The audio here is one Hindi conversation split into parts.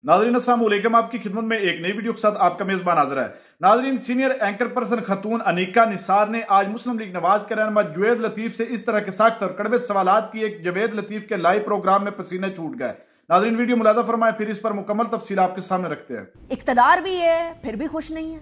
नाजरीन अस्सलाम वालेकुम, आपकी खिदमत में एक नई वीडियो के साथ आपका मेजबान हाजिर है। नाजरीन, senior anchor person Khatoon Anika Nisar ने आज मुस्लिम लीग नवाज के रहनुमा जुवैद लतीफ से इस तरह के सख्त और कड़वे सवालात किए कि जुवैद लतीफ के लाइव प्रोग्राम में पसीने छूट गए। नाजरीन, वीडियो मुलाजा फरमाए, फिर इस पर मुकम्मल तफसील आपके सामने रखते हैं। इक्तदार भी है फिर भी खुश नहीं है।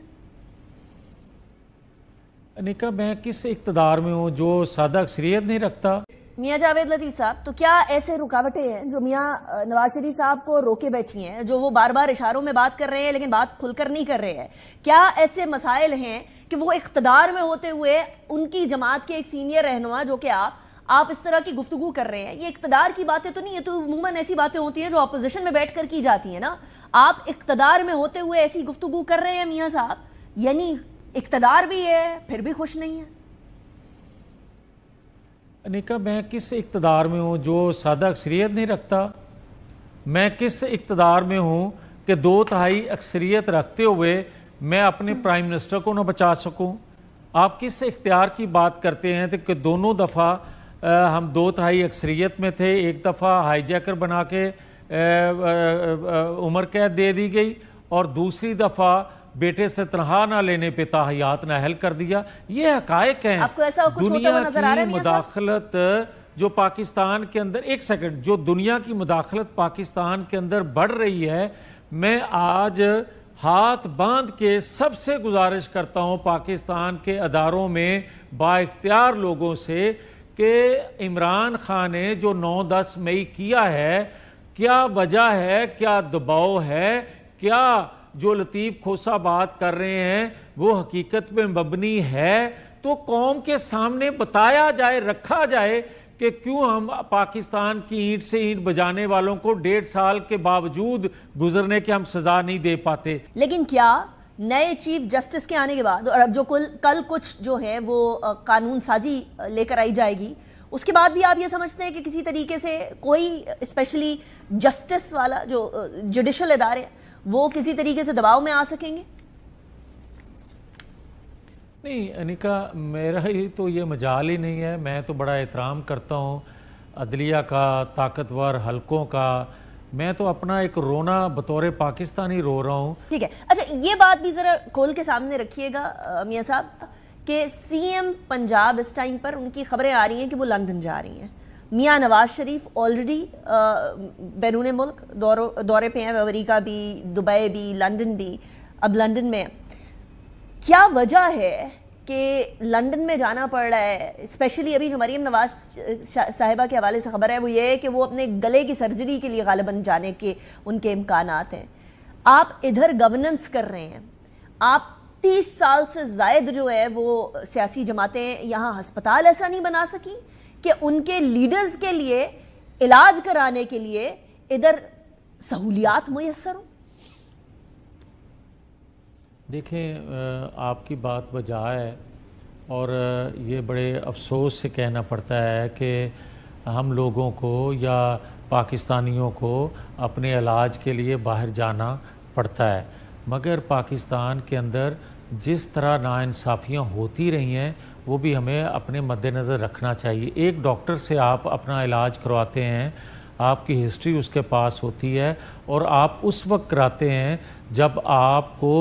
अनिका, मैं किस इक्तदार में हूँ जो सादा अक्सरियत नहीं रखता? मियां जावेद लतीफ साहब, तो क्या ऐसे रुकावटें हैं जो मियां नवाज शरीफ साहब को रोके बैठी हैं, जो वो बार बार इशारों में बात कर रहे हैं लेकिन बात खुलकर नहीं कर रहे हैं? क्या ऐसे मसाइल हैं कि वो इख्तदार में होते हुए उनकी जमात के एक सीनियर रहनुमा जो कि आप इस तरह की गुफ्तगू कर रहे हैं? ये इख्तदार की बातें तो नहीं है, तो अमूमन ऐसी बातें होती हैं जो अपोजिशन में बैठ कर की जाती है ना। आप इख्तदार में होते हुए ऐसी गुफ्तगू कर रहे हैं मियां साहब, यानी इख्तदार भी है फिर भी खुश नहीं है। अनिका, मैं किस इक्तदार में हूँ जो सादा अक्सरियत नहीं रखता? मैं किस इक्तदार में हूँ कि 2/3 अक्सरियत रखते हुए मैं अपने प्राइम मिनिस्टर को न बचा सकूँ? आप किस इख्तियार की बात करते हैं कि दोनों दफ़ा हम 2/3 अक्सरियत में थे, एक दफ़ा हाईजैकर बना के उम्र कैद दे दी गई और दूसरी दफ़ा बेटे से तनहा ना लेने पे ताहयात नाहल कर दिया। ये हकायक हैं। आपको ऐसा कुछ होता हुआ नजर आ रहा है? मुदाखलत जो पाकिस्तान के अंदर, एक सेकंड, जो दुनिया की मुदाखलत पाकिस्तान के अंदर बढ़ रही है, मैं आज हाथ बांध के सबसे गुजारिश करता हूं पाकिस्तान के अदारों में बाइख्तियार लोगों से कि इमरान खान ने जो 9-10 मई किया है, क्या वजह है, क्या दबाव है, क्या जो लतीफ खोसा बात कर रहे हैं वो हकीकत में मबनी है, तो कौम के सामने बताया जाए, रखा जाए कि क्यों हम पाकिस्तान की ईंट से ईंट बजाने वालों को 1.5 साल के बावजूद गुजरने के हम सजा नहीं दे पाते। लेकिन क्या नए चीफ जस्टिस के आने के बाद और अब जो कल कुछ जो है वो कानून साजी लेकर आई जाएगी, उसके बाद भी आप ये समझते हैं कि किसी तरीके से कोई स्पेशली जस्टिस वाला जो जुडिशल इदारे वो किसी तरीके से दबाव में आ सकेंगे? नहीं अनिका, मेरा ही तो ये मजाल ही नहीं है। मैं तो बड़ा एहतराम करता हूँ अदलिया का, ताकतवर हलकों का। मैं तो अपना एक रोना बतौर पाकिस्तानी रो रहा हूँ। ठीक है, अच्छा ये बात भी जरा खोल के सामने रखिएगा मियां साहब कि सीएम पंजाब इस टाइम पर उनकी खबरें आ रही हैं कि वो लंदन जा रही हैं। मियां नवाज शरीफ ऑलरेडी बैरून मुल्क दौरे पे हैं, अमेरिका भी, दुबई भी, लंदन भी, अब लंदन में। क्या वजह है कि लंदन में जाना पड़ रहा है? स्पेशली अभी जो मरीम नवाज साहिबा के हवाले से खबर है वो ये है कि वो अपने गले की सर्जरी के लिए गालिबन जाने के उनके इम्कानात हैं। आप इधर गवर्नेंस कर रहे हैं, आप 30 साल से जायद जो है वो सियासी जमातें यहाँ हस्पताल ऐसा नहीं बना सकी कि उनके लीडर्स के लिए इलाज कराने के लिए इधर सहूलियात मुयस्सर हो। देखें, आपकी बात वजह है और ये बड़े अफसोस से कहना पड़ता है कि हम लोगों को या पाकिस्तानियों को अपने इलाज के लिए बाहर जाना पड़ता है, मगर पाकिस्तान के अंदर जिस तरह नाइंसाफ़ियाँ होती रही हैं वो भी हमें अपने मद्देनज़र रखना चाहिए। एक डॉक्टर से आप अपना इलाज करवाते हैं, आपकी हिस्ट्री उसके पास होती है और आप उस वक्त कराते हैं जब आपको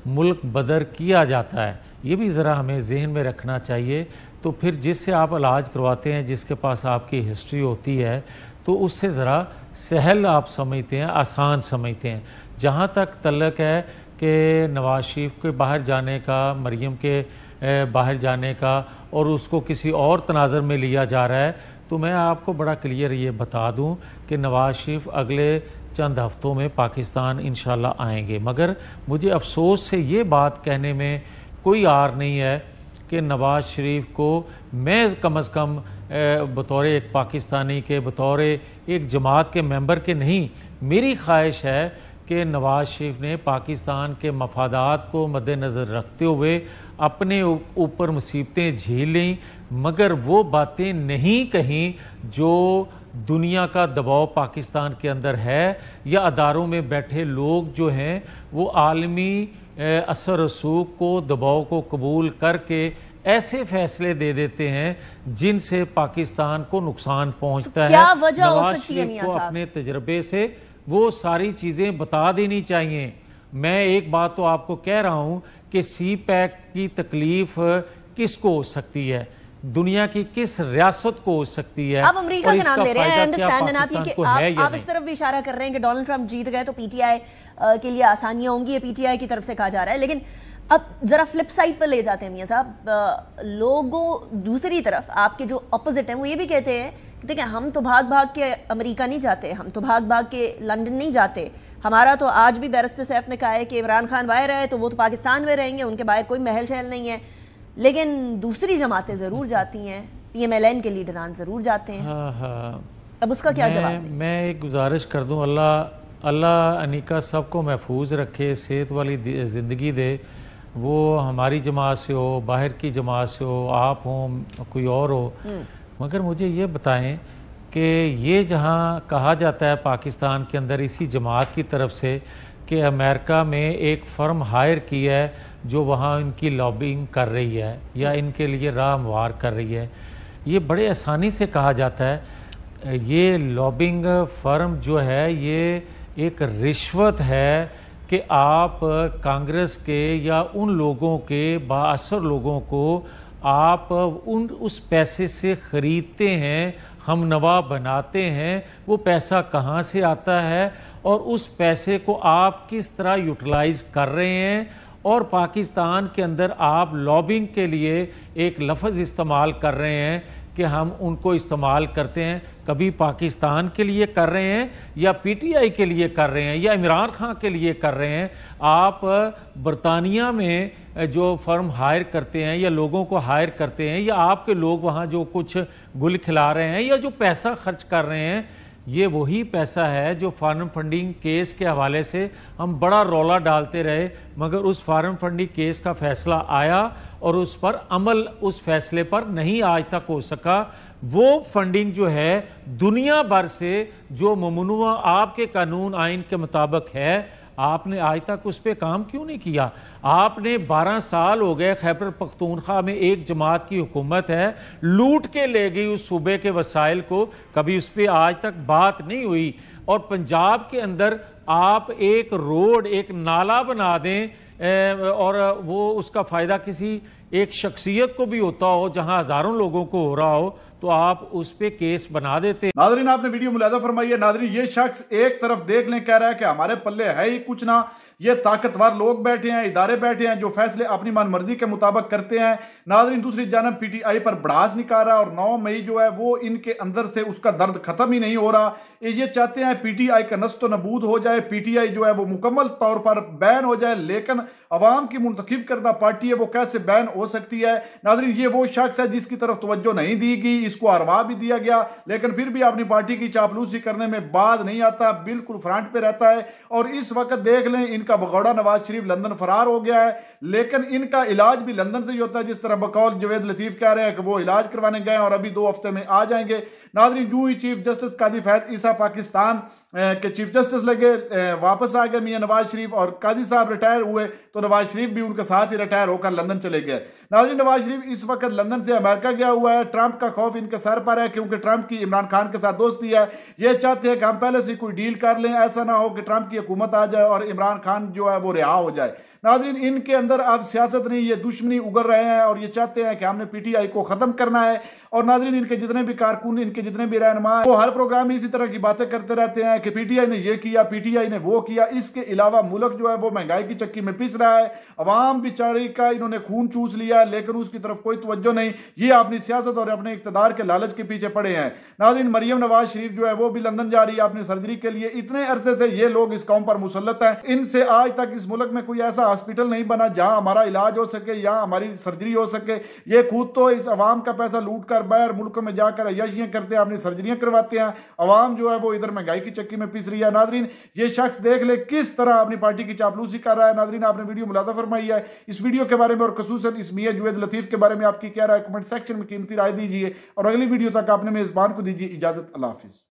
मुल्क बदर किया जाता है। ये भी ज़रा हमें जहन में रखना चाहिए। तो फिर जिससे आप इलाज करवाते हैं, जिसके पास आपकी हिस्ट्री होती है, तो उससे ज़रा सहल आप समझते हैं, आसान समझते हैं। जहाँ तक तल्लक है कि नवाज शरीफ के बाहर जाने का, मरीम के बाहर जाने का और उसको किसी और तनाज़र में लिया जा रहा है, तो मैं आपको बड़ा क्लियर ये बता दूं कि नवाज शरीफ अगले चंद हफ्तों में पाकिस्तान इंशाल्लाह आएंगे। मगर मुझे अफसोस से ये बात कहने में कोई आर नहीं है कि नवाज शरीफ को मैं कम अज़ कम बतौर एक पाकिस्तानी के, बतौर एक जमात के मेंबर के नहीं, मेरी ख्वाहिश है कि नवाज शरीफ ने पाकिस्तान के मफादात को मद्देनज़र रखते हुए अपने ऊपर मुसीबतें झेल लीं, मगर वो बातें नहीं कहीं जो दुनिया का दबाव पाकिस्तान के अंदर है या अदारों में बैठे लोग जो हैं वो आलमी असर रसूख को, दबाव को कबूल करके ऐसे फैसले दे देते हैं जिनसे पाकिस्तान को नुकसान पहुंचता है। क्या वजह हो नवाज सकती है शरीफ को अपने तजर्बे से वो सारी चीज़ें बता देनी चाहिए। मैं एक बात तो आपको कह रहा हूँ कि सी पैक की तकलीफ किसको हो सकती है, दुनिया की किस रियासत को हो सकती है। आप अमेरिका का नाम ले रहे हैं, आई अंडरस्टैंड, आप इस तरफ भी इशारा कर रहे हैं कि डोनाल्ड ट्रंप जीत गए तो पीटीआई के लिए आसानियां होंगी, ये पीटीआई की तरफ से कहा जा रहा है। लेकिन अब जरा फ्लिप साइड पर ले जाते हैं मियां साहब, लोगों दूसरी तरफ आपके जो अपोजिट हैं वो ये भी कहते हैं कि देखिए हम तो भाग भाग के अमेरिका नहीं जाते, हम तो भाग भाग के लंदन नहीं जाते, हमारा तो आज भी बैरिस्टर सैफ ने कहा है कि इमरान खान बाहर है तो वो तो पाकिस्तान में रहेंगे, उनके बाहर कोई महल शहल नहीं है। लेकिन दूसरी जमातें जरूर जाती हैं, पीएमएलएन के लीडरान जरूर जाते हैं। हाँ। अब उसका क्या जवाब दें? मैं एक गुजारिश कर दूं, अल्लाह अनिका सबको महफूज रखे, सेहत वाली ज़िंदगी दे। वो हमारी जमात से हो, बाहर की जमात से हो, आप हो, कोई और हो, मगर मुझे ये बताएं कि ये जहाँ कहा जाता है पाकिस्तान के अंदर इसी जमात की तरफ से कि अमेरिका में एक फ़र्म हायर की है जो वहाँ इनकी लॉबिंग कर रही है या इनके लिए राह हमवार कर रही है, ये बड़े आसानी से कहा जाता है। ये लॉबिंग फ़र्म जो है ये एक रिश्वत है कि आप कांग्रेस के या उन लोगों के बाअसर लोगों को आप उस पैसे से ख़रीदते हैं, हम नवा बनाते हैं। वो पैसा कहाँ से आता है और उस पैसे को आप किस तरह यूटिलाइज़ कर रहे हैं, और पाकिस्तान के अंदर आप लॉबिंग के लिए एक लफ्ज़ इस्तेमाल कर रहे हैं कि हम उनको इस्तेमाल करते हैं, कभी पाकिस्तान के लिए कर रहे हैं या पीटीआई के लिए कर रहे हैं या इमरान खान के लिए कर रहे हैं। आप बरतानिया में जो फर्म हायर करते हैं या लोगों को हायर करते हैं या आपके लोग वहाँ जो कुछ गुल खिला रहे हैं या जो पैसा खर्च कर रहे हैं, ये वही पैसा है जो फार्म फंडिंग केस के हवाले से हम बड़ा रौला डालते रहे, मगर उस फार्म फंडिंग केस का फैसला आया और उस पर अमल उस फैसले पर नहीं आज तक हो सका। वो फंडिंग जो है दुनिया भर से जो ममनुआ आपके कानून आइन के मुताबिक है, आपने आज तक उस पर काम क्यों नहीं किया? आपने 12 साल हो गए, खैबर पख्तूनख्वा में एक जमात की हुकूमत है, लूट के ले गई उस सूबे के वसाइल को, कभी उस पर आज तक बात नहीं हुई। और पंजाब के अंदर आप एक रोड, एक नाला बना दें और वो उसका फ़ायदा किसी एक शख्सियत को भी होता हो जहां हज़ारों लोगों को हो रहा हो, तो आप उस पे केस बना देते। नाज़रीन, आपने वीडियो मुलाहिज़ा फरमाई है। नाज़रीन, ये शख्स एक तरफ देख लें कह रहा है कि हमारे पल्ले है ही कुछ ना, ये ताकतवर लोग बैठे हैं, इदारे बैठे हैं जो फैसले अपनी मनमर्जी के मुताबिक करते हैं। नाज़रीन, दूसरी जानब पीटीआई पर भड़ास निकाल रहा है और 9 मई जो है वो इनके अंदर से उसका दर्द खत्म ही नहीं हो रहा। ये चाहते हैं पीटीआई का नस्तो नबूद हो जाए, पीटीआई जो है वो मुकम्मल तौर पर बैन हो जाए, लेकिन अवाम की मुंतखब करदा पार्टी है, वो कैसे बैन हो सकती है? नाज़रीन, ये वो शख्स है जिसकी तरफ तवज्जो नहीं दी गई, इसको हरवा भी दिया गया, लेकिन फिर भी अपनी पार्टी की चापलूसी करने में बाज नहीं आता, बिल्कुल फ्रंट पे रहता है। और इस वक्त देख लें, इनका भगौड़ा नवाज शरीफ लंदन फरार हो गया है, लेकिन इनका इलाज भी लंदन से ही होता है, जिस तरह बकौल जवेद लतीफ कह रहे हैं कि वो इलाज करवाने गए और अभी 2 हफ्ते में आ जाएंगे। नाज़रीन, जो ही चीफ जस्टिस काजी फैद ईसा पाकिस्तान के चीफ जस्टिस लगे, वापस आ गए मियां नवाज शरीफ, और काजी साहब रिटायर हुए तो नवाज शरीफ भी उनके साथ ही रिटायर होकर लंदन चले गए। नाज़रीन, नवाज शरीफ इस वक्त लंदन से अमेरिका गया हुआ है। ट्रंप का खौफ इनके सर पर है, क्योंकि ट्रंप की इमरान खान के साथ दोस्ती है। ये चाहते हैं कि हम पहले से कोई डील कर लें, ऐसा ना हो कि ट्रंप की हुकूमत आ जाए और इमरान खान जो है वो रिहा हो जाए। नाज़रीन, इनके अंदर अब सियासत नहीं, ये दुश्मनी उगर रहे हैं और ये चाहते हैं कि हमने पीटीआई को खत्म करना है। और नाज़रीन, इनके जितने भी कारकुन, इनके जितने भी रहनुमा, वो हर प्रोग्राम में इसी तरह की बातें करते रहते हैं कि पीटीआई ने ये किया, पीटीआई ने वो किया। इसके अलावा मुल्क जो है वो महंगाई की चक्की में पिस रहा है, अवाम बेचारी का इन्होंने खून चूस लिया, लेकिन उसकी तरफ कोई तवज्जो नहीं। ये अपनी सियासत और अपने इक्तदार के लालच के पीछे पड़े हैं। नाज़रीन, मरियम नवाज शरीफ जो है वो भी लंदन जा रही है अपनी सर्जरी के लिए। इतने अरसे से ये लोग इस कौम पर मुसल्लत हैं, इनसे आज तक इस मुल्क में कोई ऐसा हॉस्पिटल नहीं बना जहां हमारा इलाज हो सके या हमारी सर्जरी हो सके। ये खुद तो इस अवाम का पैसा लूट कर बाहर मुल्कों में जाकर अय्याशियां करते हैं, अपनी सर्जरियां करवाते हैं। अवाम जो है वो इधर महंगाई की चक्की में पिस रही है। नाज़रीन, ये शख्स देख ले किस तरह अपनी पार्टी की चापलूसी कर रहा है। नाज़रीन, आपने वीडियो मुलाहिज़ा फरमाई है। इस वीडियो के बारे में और खसूसन इस मियां जवेद लतीफ के बारे में आपकी क्या राय, कमेंट सेक्शन में कीमती राय दीजिए और अगली वीडियो तक आपने मेजबान को दीजिए इजाजत। अल्लाह हाफिज।